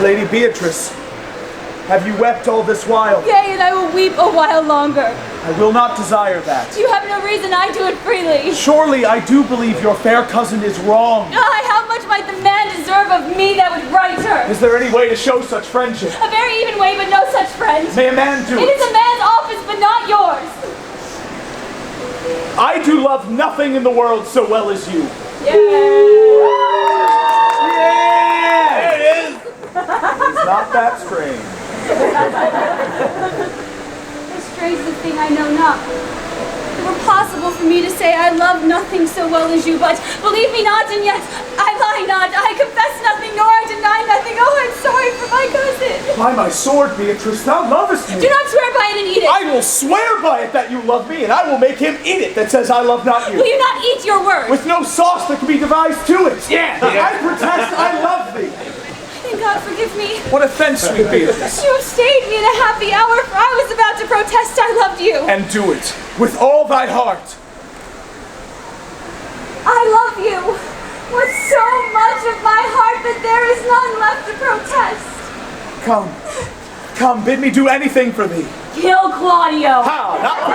Lady Beatrice, have you wept all this while? Yea, and I will weep a while longer. I will not desire that. You have no reason, I do it freely. Surely I do believe your fair cousin is wrong. Ay, how much might the man deserve of me that would right her? Is there any way to show such friendship? A very even way, but no such friend. May a man do it? It is a man's office, but not yours. I do love nothing in the world so well as you. Yeah. There it is. It's not that strange. The strangest thing I know not. It were possible for me to say I love nothing so well as you, but believe me not, and yet I lie not. I confess nothing, nor I deny nothing. Oh, I'm sorry for my cousin. By my sword, Beatrice, thou lovest me. Do not swear by it and eat it. I will swear by it that you love me, and I will make him eat it that says I love not you. Will you not eat your word? With no sauce that can be devised to it. Yeah. I protest I love thee. Thank God, forgive me. What offense, sweet Beatrice? You have stayed me in a happy hour, for I was about to protest I loved you. And do it with all thy heart. I love you with so much of my heart that there is none left to protest. Come, bid me do anything for thee. Kill Claudio. How? Not for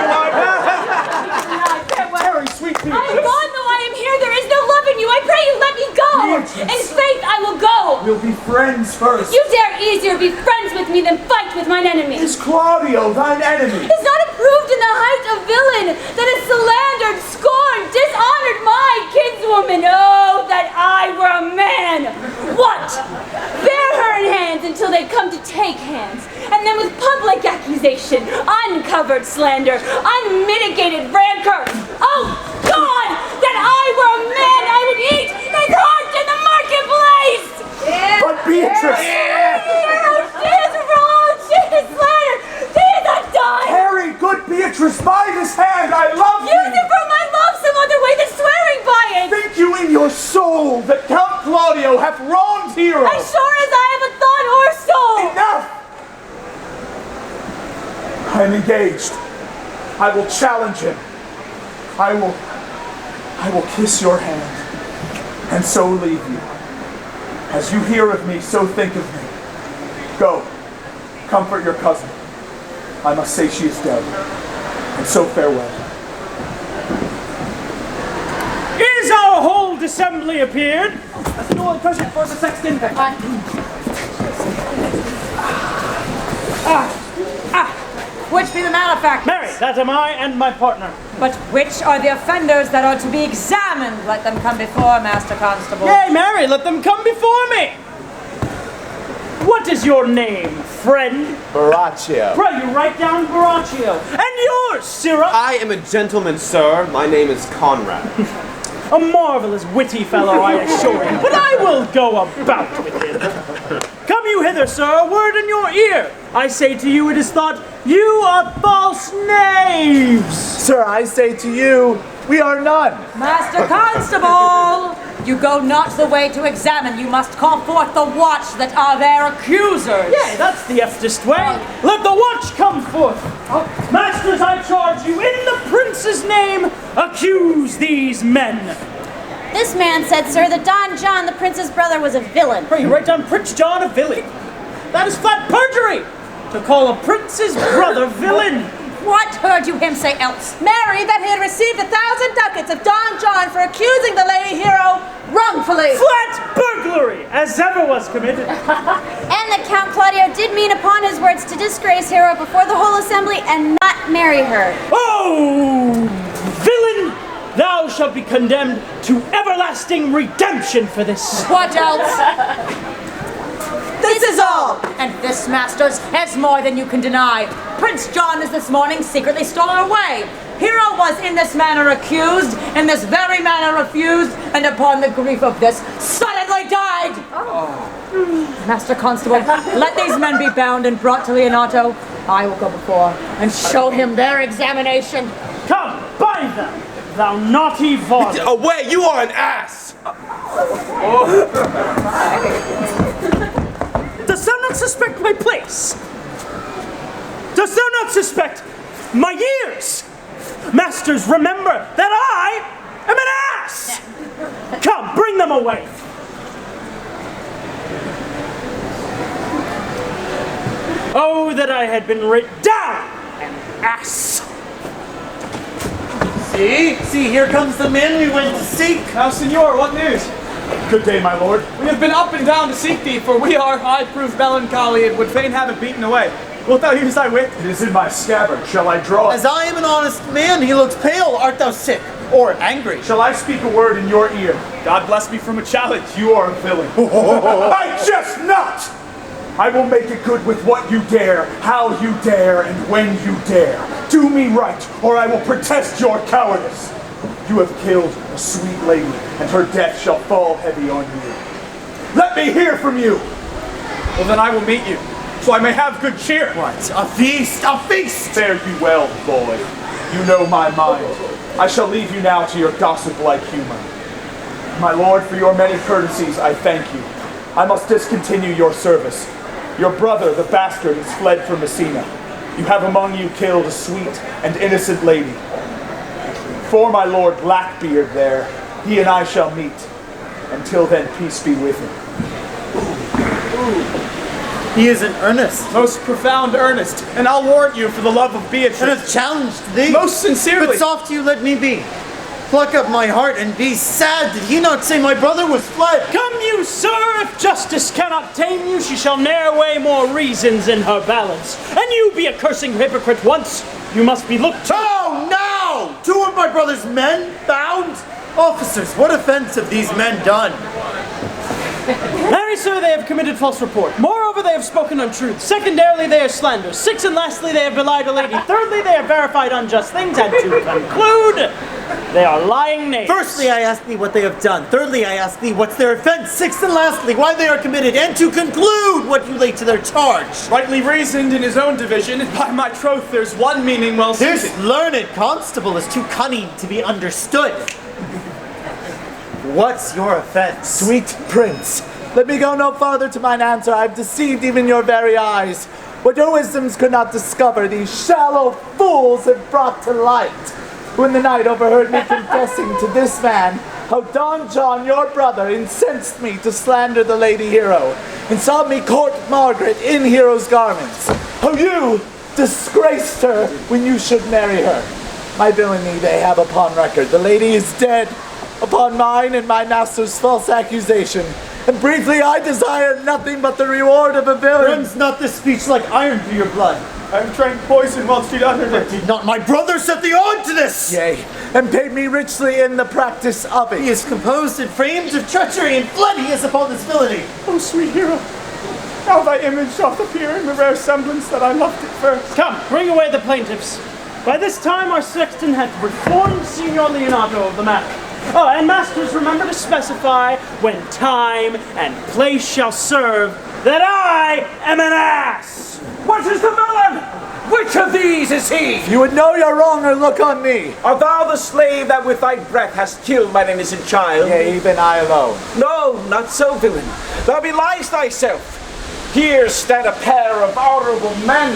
Very sweet I am Beatrice. gone though I am here. There is no love in you. I pray you let me go. Beatrice. In faith I will go. We'll be friends first. You dare easier be friends with me than fight with mine enemy. Is Claudio thine enemy? Is not approved in the height a villain that has slandered, scorned, dishonored my kinswoman. Oh, that I were a man. What? Bear her in hands until they come to take hands. And then with public accusation, uncovered slander, unmitigated rancor. Oh, God, that I were a man, I would eat his heart in the marketplace. But Beatrice! She is wrong, she is slandered, she is undone. Harry, good Beatrice, by this hand, I love Use thee. it for my love some other way than swearing by it. Think you in your soul that Count Claudio hath wronged Hero? As sure as I have a thought or soul. Enough! I am engaged. I will challenge him. I will kiss your hand, and so leave you. As you hear of me, so think of me. Go, comfort your cousin. I must say she is dead, and so farewell. Is our whole assembly appeared? That's an old cushion for the sexton. Which be the malefactors? Mary, that am I and my partner. But which are the offenders that are to be examined? Let them come before, Master Constable. Yea, Mary, let them come before me. What is your name, friend? Baraccio. Pray you write down Baraccio. And yours, Sirrah? I am a gentleman, sir. My name is Conrad. A marvelous witty fellow, I assure you, but I will go about with him. Come you hither, sir, a word in your ear. I say to you, it is thought you are false knaves. Sir, I say to you, we are none. Master Constable, you go not the way to examine. You must call forth the watch that are their accusers. Yea, that's the eftest way. Let the watch come forth. Masters, I charge you, in the prince's name, accuse these men. This man said, sir, that Don John, the prince's brother, was a villain. Pray you write down Prince John a villain. That is flat perjury, to call a prince's brother villain. What heard you him say else? Mary, that he had received 1,000 ducats of Don John for accusing the Lady Hero, Wrongfully. Flat burglary, as ever was committed. And that Count Claudio did mean upon his words to disgrace Hero before the whole assembly and not marry her. Oh, villain! Thou shalt be condemned to everlasting redemption for this. What else? This is all. And this, masters, is more than you can deny. Prince John is this morning secretly stolen away. Hero was in this manner accused, in this very manner refused, and upon the grief of this, suddenly died. Master Constable, let these men be bound and brought to Leonato. I will go before and show him their examination. Come, bind them, thou naughty varlet. Away, you are an ass! Dost thou not suspect my place? Dost thou not suspect my years? Masters, remember that I am an ass! Come, bring them away. Oh, that I had been writ down an ass! See, here comes the man we went to seek. Now, Signor, what news? Good day, my lord. We have been up and down to seek thee, for we are high proof melancholy and would fain have it beaten away. Wilt thou use thy wit? It is in my scabbard. Shall I draw it? As I am an honest man, he looks pale. Art thou sick or angry? Shall I speak a word in your ear? God bless me from a challenge. You are a villain. I jest not! I will make it good with what you dare, how you dare, and when you dare. Do me right, or I will protest your cowardice. You have killed a sweet lady, and her death shall fall heavy on you. Let me hear from you! Well, then I will meet you, so I may have good cheer. What? A feast! A feast! Fare you well, boy. You know my mind. I shall leave you now to your gossip-like humor. My lord, for your many courtesies, I thank you. I must discontinue your service. Your brother, the bastard, has fled from Messina. You have among you killed a sweet and innocent lady. For my lord Blackbeard there, he and I shall meet. Until then, peace be with him. He is in earnest. Most profound earnest, and I'll warrant you for the love of Beatrice. And have challenged thee. Most sincerely. But soft you let me be. Pluck up my heart and be sad. Did he not say my brother was fled? Come you, sir, if justice cannot tame you, she shall ne'er weigh more reasons in her balance. And you be a cursing hypocrite once, you must be looked to. Oh, no! 2 of my brother's men bound? Officers, what offense have these men done? Marry, sir, they have committed false report. Moreover, they have spoken untruth. Secondarily, they are slanderers. 6, and lastly, they have belied a lady. Thirdly, they have verified unjust things. And to conclude, they are lying knaves. Firstly, I ask thee what they have done. Thirdly, I ask thee what's their offense. 6th and lastly, why they are committed. And to conclude, what you lay to their charge. Rightly reasoned in his own division, and by my troth, there's one meaning well suited. This learned constable is too cunning to be understood. What's your offense? Sweet prince, let me go no farther to mine answer. I've deceived even your very eyes. What your wisdoms could not discover, these shallow fools have brought to light. Who in the night overheard me confessing to this man how Don John, your brother, incensed me to slander the Lady Hero, and saw me court Margaret in Hero's garments. How you disgraced her when you should marry her. My villainy they have upon record. The lady is dead upon mine and my master's false accusation. And briefly, I desire nothing but the reward of a villain. Runs not this speech like iron through your blood? I have drank poison whilst you uttered it. Did not my brother set thee on to this? Yea, and paid me richly in the practice of it. He is composed and framed of treachery, and fled he is upon this villainy. Oh, sweet hero, now thy image doth appear in the rare semblance that I loved at first. Come, bring away the plaintiffs. By this time, our sexton hath reformed Signor Leonato of the matter. Oh, and masters, remember to specify when time and place shall serve that I am an ass. What is the villain? Which of these is he? If you would know you're wrong or look on me. Art thou the slave that with thy breath hast killed mine innocent child? Yea, even I alone. No, not so, villain. Thou beliest thyself. Here stand a pair of honorable men.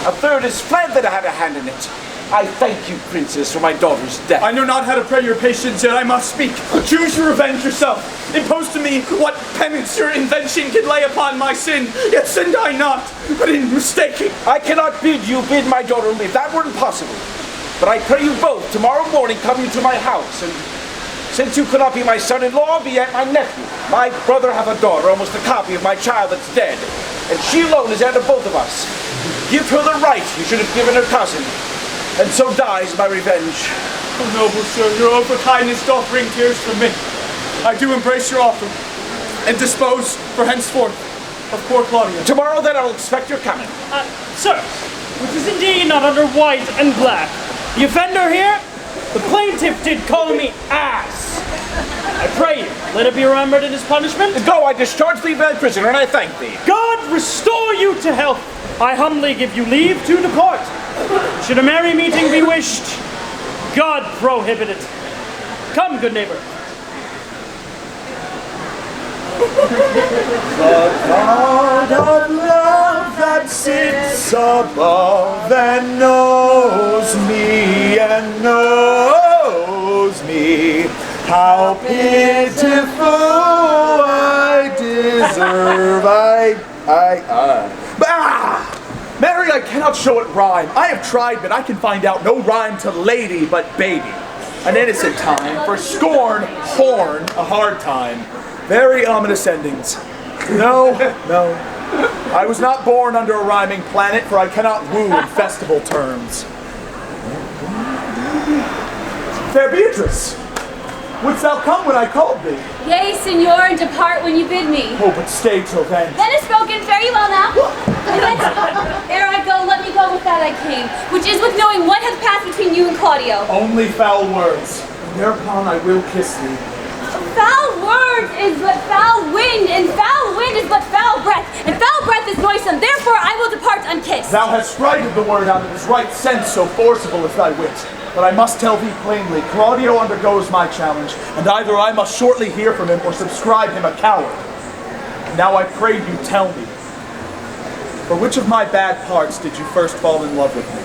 A third is fled that I had a hand in it. I thank you, princess, for my daughter's death. I know not how to pray your patience, yet I must speak. Choose to revenge yourself. Impose to me what penance your invention can lay upon my sin. Yet sinned I not, but in mistaking. I cannot bid you bid my daughter live. That were impossible. But I pray you both, tomorrow morning, come into my house and Since you cannot be my son-in-law, be yet my nephew. My brother have a daughter, almost a copy of my child that's dead. And she alone is heir to both of us. Give her the right you should have given her cousin. And so dies my revenge. Oh, noble sir, your overkindness doth bring tears from me. I do embrace your offer, and dispose, for henceforth, of poor Claudia. Tomorrow then I'll expect your coming. Sir, which is indeed not under white and black. The offender here, the plaintiff did call me ass. I pray you, let it be remembered in his punishment. Go, I discharge thee by prisoner, and I thank thee. God restore you to health. I humbly give you leave to depart. Should a merry meeting be wished, God prohibit it. Come, good neighbor. The God of love that sits above and knows me how pitiful I deserve. Mary, I cannot show it rhyme. I have tried, but I can find out no rhyme to lady but baby. An innocent time, for scorn, horn, a hard time. Very ominous endings. No. I was not born under a rhyming planet, for I cannot woo in festival terms. Fair Beatrice, wouldst thou come when I called thee? Yea, Signor, and depart when you bid me. Oh, but stay till then. That is spoken very well now. And yet, ere I go, let me go with that I came, which is with knowing what hath passed between you and Claudio. Only foul words, and thereupon I will kiss thee. Foul words is but foul wind, and foul wind is but foul breath, and foul breath is noisome. Therefore I will depart unkissed. Thou hast strited the word out of his right sense, so forcible is thy wit. But I must tell thee plainly, Claudio undergoes my challenge, and either I must shortly hear from him or subscribe him a coward. Now I pray you tell me, for which of my bad parts did you first fall in love with me?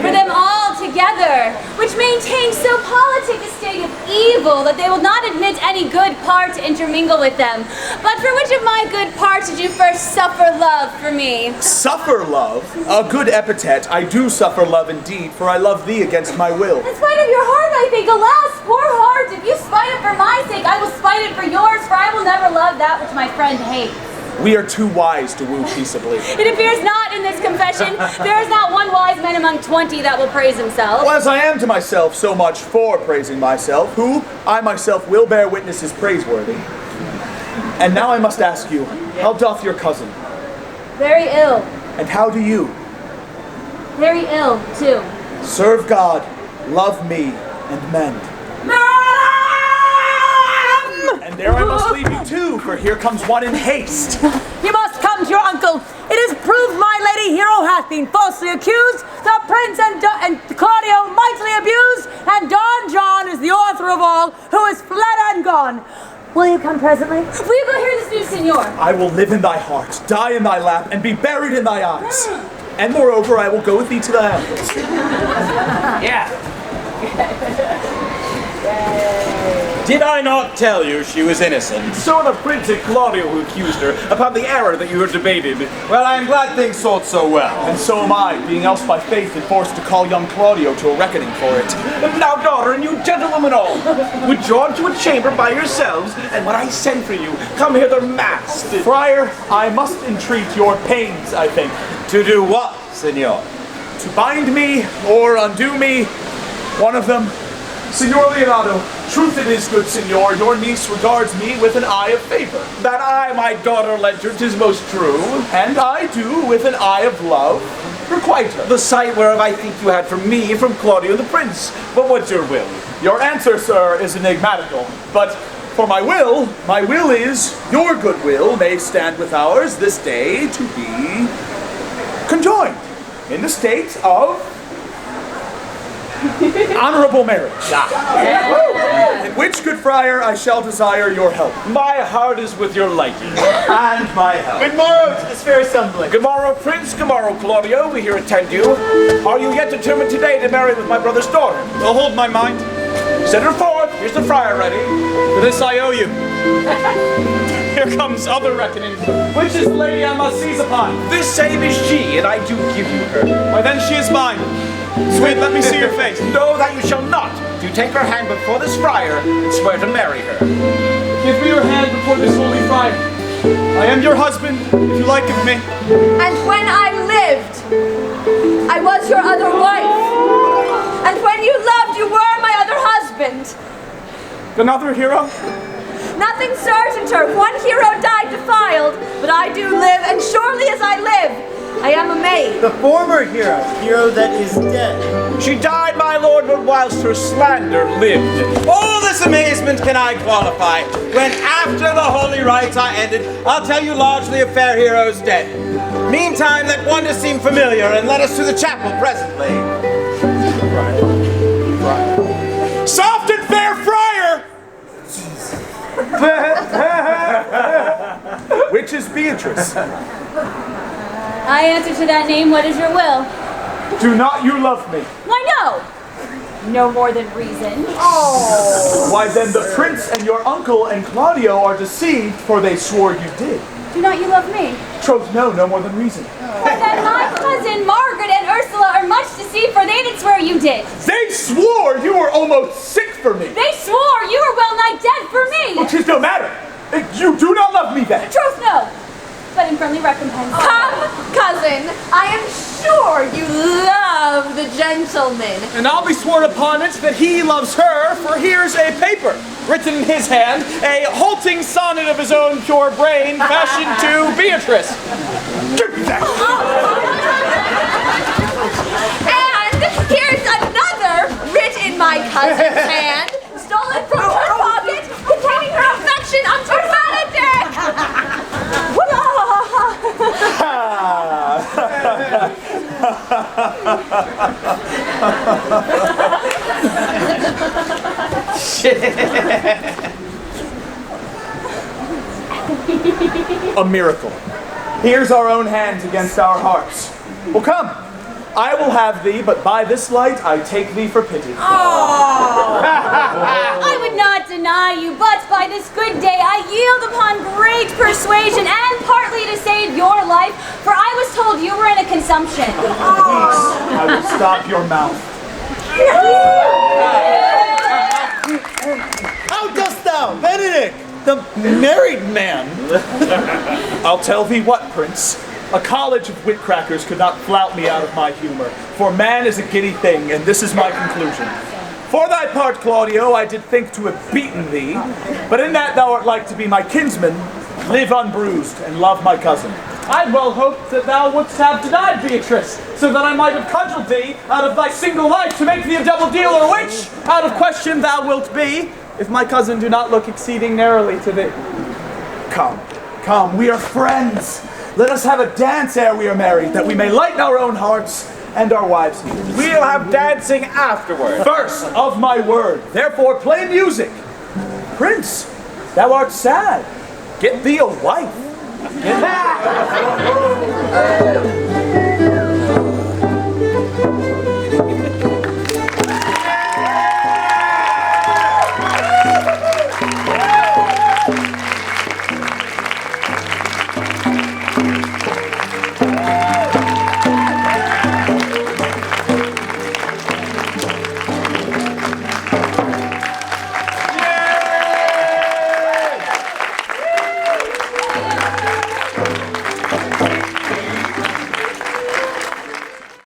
For them all together, which maintain so politic a state of evil that they will not admit any good part to intermingle with them. But for which of my good parts did you first suffer love for me? Suffer love? A good epithet. I do suffer love indeed, for I love thee against my will. In spite of your heart, I think, alas, poor heart, if you spite it for my sake, I will spite it for yours, for I will never love that which my friend hates. We are too wise to woo peaceably. It appears not in this confession. There is not one wise man among 20 that will praise himself. Well, as I am to myself, so much for praising myself, who I myself will bear witness is praiseworthy. And now I must ask you, how doth your cousin? Very ill. And how do you? Very ill, too. Serve God, love me, and mend. And there I must leave you too, for here comes one in haste. You must come to your uncle. It is proved my lady hero hath been falsely accused, the prince and Claudio mightily abused, and Don John is the author of all, who is fled and gone. Will you come presently? Will you go hear this news, Signor? I will live in thy heart, die in thy lap, and be buried in thy eyes. And moreover, I will go with thee to thy uncle's. Yeah. Did I not tell you she was innocent? So the Prince and Claudio who accused her upon the error that you had debated. Well, I am glad things sold so well. And so am I, being else by faith and forced to call young Claudio to a reckoning for it. Now, daughter, and you gentlewomen all, withdraw to a chamber by yourselves, and when I send for you, come hither masked. Friar, I must entreat your pains, I think. To do what, Signor? To bind me or undo me, one of them. Signor Leonardo, truth it is, good signor, your niece regards me with an eye of favor. That I, my daughter, ledger, 'tis most true. And I do with an eye of love, requite her. The sight whereof I think you had from me, from Claudio the Prince. But what's your will? Your answer, sir, is enigmatical. But for my will is your goodwill may stand with ours this day to be conjoined in the state of honorable marriage. In which, good friar, I shall desire your help. My heart is with your liking. And my help. Good morrow to this fair assembly. Good morrow, Prince. Good morrow, Claudio. We here attend you. Are you yet determined today to marry with my brother's daughter? I'll hold my mind. Send her forth. Here's the friar ready. For this I owe you. Here comes other reckoning. Which is the lady I must seize upon? This same is she, and I do give you her. Why then she is mine. Sweet, let me see your face. No, that you shall not. You take her hand before this friar and swear to marry her. Give me your hand before this holy friar. I am your husband, if you like of me. And when I lived, I was your other wife. And when you loved, you were my other husband. Another hero? Nothing certainter. One hero died defiled, but I do live, and surely as I live, I am a maid. The former hero that is dead. She died, my lord, but whilst her slander lived. All this amazement can I qualify, when after the holy rites are ended, I'll tell you largely of fair heroes dead. Meantime, let wonder seem familiar, and let us to the chapel presently. Soft and fair friar! Which is Beatrice? I answer to that name. What is your will? Do not you love me? Why no? No more than reason. Why then the prince and your uncle and Claudio are deceived, for they swore you did. Do not you love me? Troth, no more than reason. Why then my cousin Margaret and Ursula are much deceived, for they did swear you did. They swore you were almost sick for me. They swore you were well nigh dead for me. Which is no matter. You do not love me then. Truth, no. But in friendly recompense. Come, cousin, I am sure you love the gentleman. And I'll be sworn upon it that he loves her, for here's a paper, written in his hand, a halting sonnet of his own pure brain, fashioned to Beatrice. Give me that. And here's another writ in my cousin's hand, stolen from her pocket, containing her affection unto Benedict. A miracle. Here's our own hands against our hearts. Well, come. I will have thee, but by this light I take thee for pity. I would not deny you, but by this good day I yield upon great persuasion and partly to save your life, for I was told you were in a consumption. Peace. I will stop your mouth. How dost thou, Benedict, the married man? I'll tell thee what, Prince. A college of witcrackers could not flout me out of my humor, for man is a giddy thing, and this is my conclusion. For thy part, Claudio, I did think to have beaten thee, but in that thou art like to be my kinsman, live unbruised, and love my cousin. I'd well hoped that thou wouldst have denied Beatrice, so that I might have cudgelled thee out of thy single life to make thee a double dealer, which, out of question, thou wilt be, if my cousin do not look exceeding narrowly to thee. Come, we are friends. Let us have a dance ere we are married, that we may lighten our own hearts and our wives' ears. We'll have dancing afterward. First, of my word, therefore play music. Prince, thou art sad. Get thee a wife.